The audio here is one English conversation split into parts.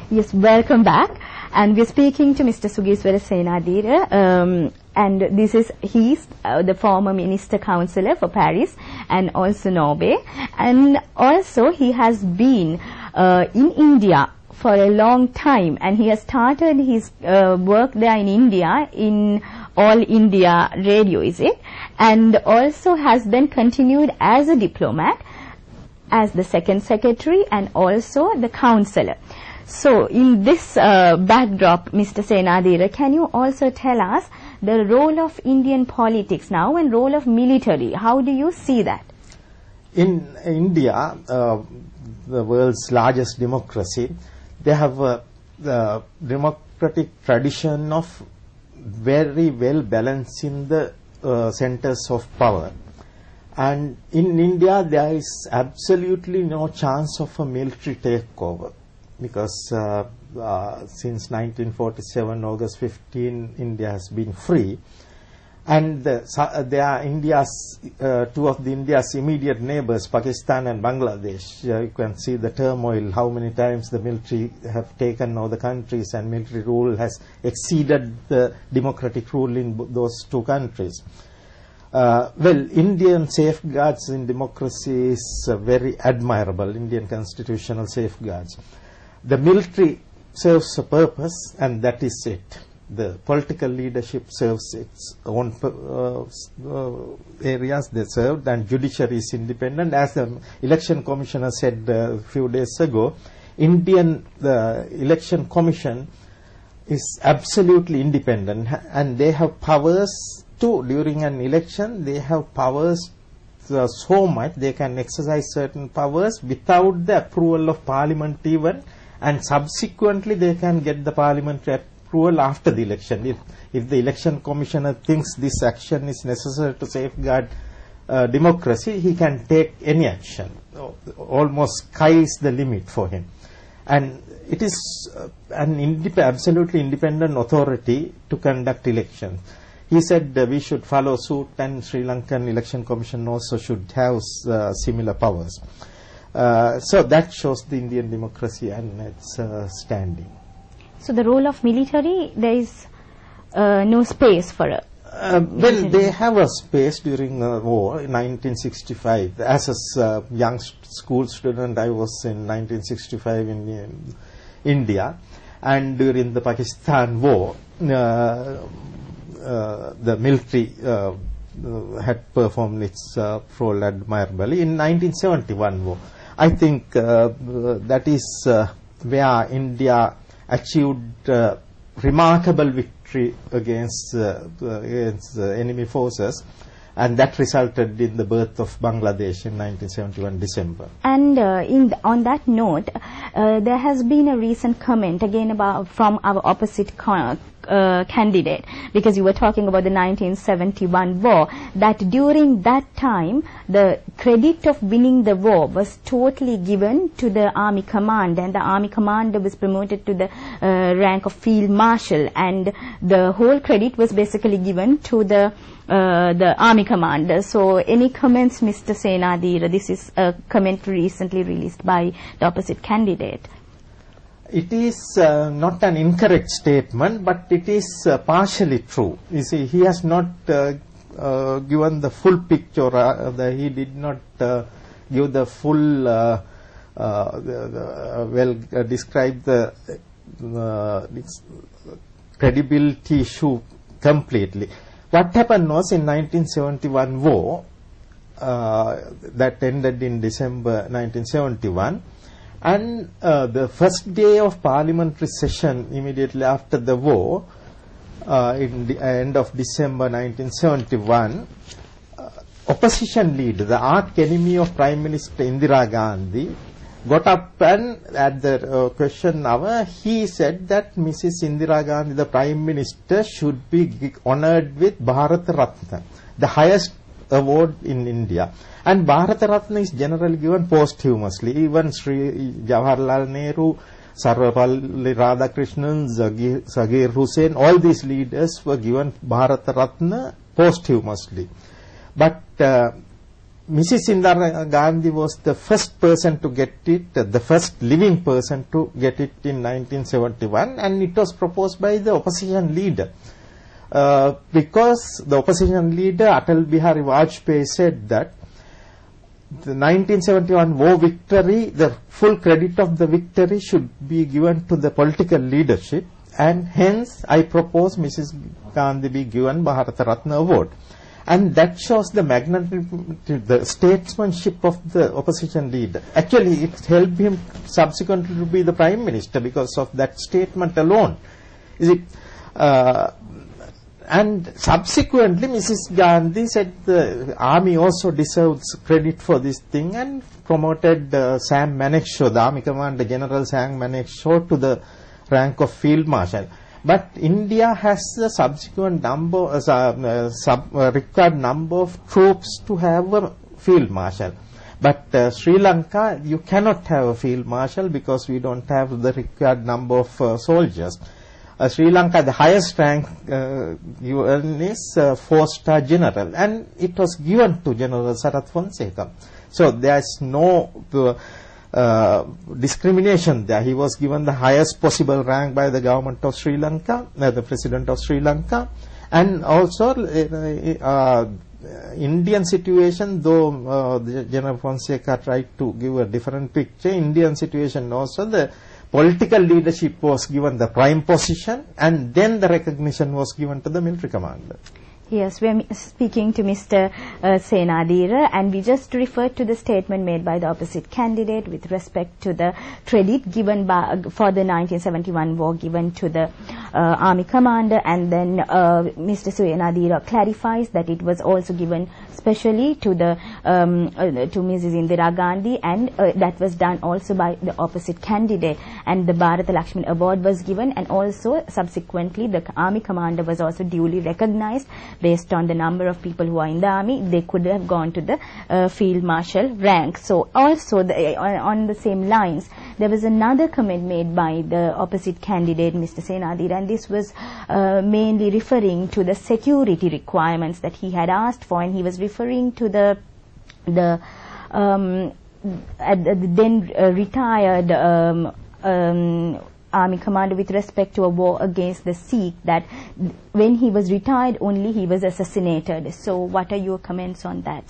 Yes, welcome back. And we're speaking to Mr. Sugeeswara Senadhira, and he's the former Minister Councillor for Paris and also Norway. And also he has been in India for a long time, and he has started his work there in India in All India Radio, is it? And also has then continued as a diplomat, as the second secretary and also the councillor. So in this backdrop, Mr. Senadhira, can you also tell us the role of Indian politics now and role of military? How do you see that? In India, the world's largest democracy, they have the democratic tradition of very well balancing the centers of power. And in India, there is absolutely no chance of a military takeover, because since 1947, August 15, India has been free. And there are two of India's immediate neighbors, Pakistan and Bangladesh. You can see the turmoil, how many times the military have taken over the countries, and military rule has exceeded the democratic rule in those two countries. Well, Indian safeguards in democracy is very admirable, Indian constitutional safeguards. The military serves a purpose, and that is it. The political leadership serves its own areas they served, and judiciary is independent. As the election commissioner said a few days ago, the election commission is absolutely independent, and they have powers too. During an election, they have powers so much, they can exercise certain powers without the approval of parliament even, and subsequently they can get the parliamentary approval after the election. If the election commissioner thinks this action is necessary to safeguard democracy, he can take any action. Almost sky is the limit for him. And it is an absolutely independent authority to conduct elections. He said we should follow suit, and Sri Lankan Election Commission also should have similar powers. So that shows the Indian democracy and its standing. So the role of military, there is no space for it. Well, they have a space during the war in 1965. As a young school student, I was in 1965 in India, and during the Pakistan war, the military had performed its role admirably. In 1971 war, I think that is where India achieved remarkable victory against enemy forces, and that resulted in the birth of Bangladesh in 1971 December. And on that note, there has been a recent comment again from our opposite candidate, because you were talking about the 1971 war, that during that time the credit of winning the war was totally given to the army commander, and the army commander was promoted to the rank of field marshal, and the whole credit was basically given to the army commander. So any comments, Mr. Senadhira? This is a comment recently released by the opposite candidate. It is not an incorrect statement, but it is partially true. You see, he has not given the full picture. He did not give the full, describe the credibility issue completely. What happened was, in 1971 war, that ended in December 1971, and the first day of parliamentary session immediately after the war, in the end of December 1971, opposition leader, the arch enemy of Prime Minister Indira Gandhi, got up, and at the question hour, he said that Mrs. Indira Gandhi, the Prime Minister, should be honoured with Bharat Ratna, the highest award in India. And Bharat Ratna is generally given posthumously. Even Sri Jawaharlal Nehru, Sarvapalli Radhakrishnan, Zakir Hussain, all these leaders were given Bharat Ratna posthumously. But Mrs. Indira Gandhi was the first person to get it, the first living person to get it in 1971, and it was proposed by the opposition leader. Because the opposition leader Atal Bihari Vajpayee said that the 1971 war victory, the full credit of the victory should be given to the political leadership, and hence I propose Mrs. Gandhi be given Bharata Ratna award. And that shows the magnitude, the statesmanship of the opposition leader. Actually, it helped him subsequently to be the Prime Minister because of that statement alone. Is it? And subsequently, Mrs. Gandhi said the army also deserves credit for this thing, and promoted Sam Manekshaw, the army commander, General Sam Manekshaw, to the rank of Field Marshal. But India has the subsequent number, required number of troops to have a Field Marshal. But Sri Lanka, you cannot have a Field Marshal because we don't have the required number of soldiers. Sri Lanka, the highest rank given is 4-star general, and it was given to General Sarath Fonseca. So there is no discrimination there. He was given the highest possible rank by the government of Sri Lanka, the president of Sri Lanka, and also Indian situation, though General Fonseca tried to give a different picture, Indian situation also, the political leadership was given the prime position, and then the recognition was given to the military commander. Yes, we are speaking to Mr. Senadhira, and we just referred to the statement made by the opposite candidate with respect to the credit given for the 1971 war given to the army commander, and then Mr. Senadhira clarifies that it was also given specially to the to Mrs. Indira Gandhi, and that was done also by the opposite candidate, and the Bharata Lakshman award was given, and also subsequently the army commander was also duly recognized. Based on the number of people who are in the army, they could have gone to the field marshal rank. So also on the same lines, there was another comment made by the opposite candidate, Mr. Senadhira, and this was mainly referring to the security requirements that he had asked for, and he was referring to the then retired army commander with respect to a war against the Sikh, that when he was retired only he was assassinated. So what are your comments on that?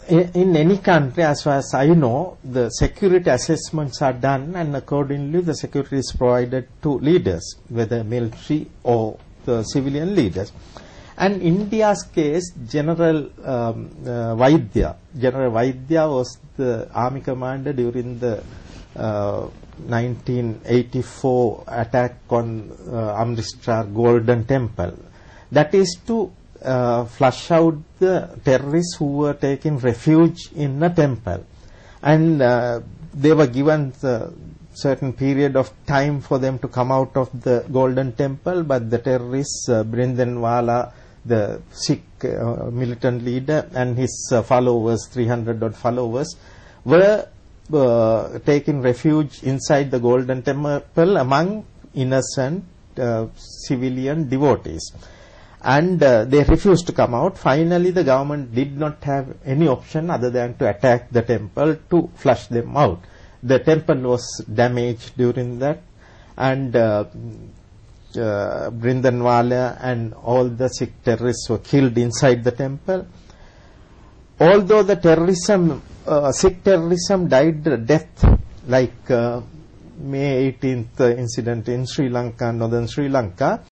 In any country, as far as I know, the security assessments are done, and accordingly the security is provided to leaders, whether military or the civilian leaders. And India's case, General Vaidya was the army commander during the 1984 attack on Amritsar Golden Temple. That is to flush out the terrorists who were taking refuge in a temple, and they were given a certain period of time for them to come out of the Golden Temple, but the terrorists, Brindanwala, the Sikh militant leader, and his followers, 300 odd followers, were taking refuge inside the Golden Temple among innocent civilian devotees, and they refused to come out. Finally, the government did not have any option other than to attack the temple to flush them out. The temple was damaged during that, and Brindanwala and all the Sikh terrorists were killed inside the temple. Although the terrorism, Sikh terrorism died death, like May 18th incident in Sri Lanka, northern Sri Lanka,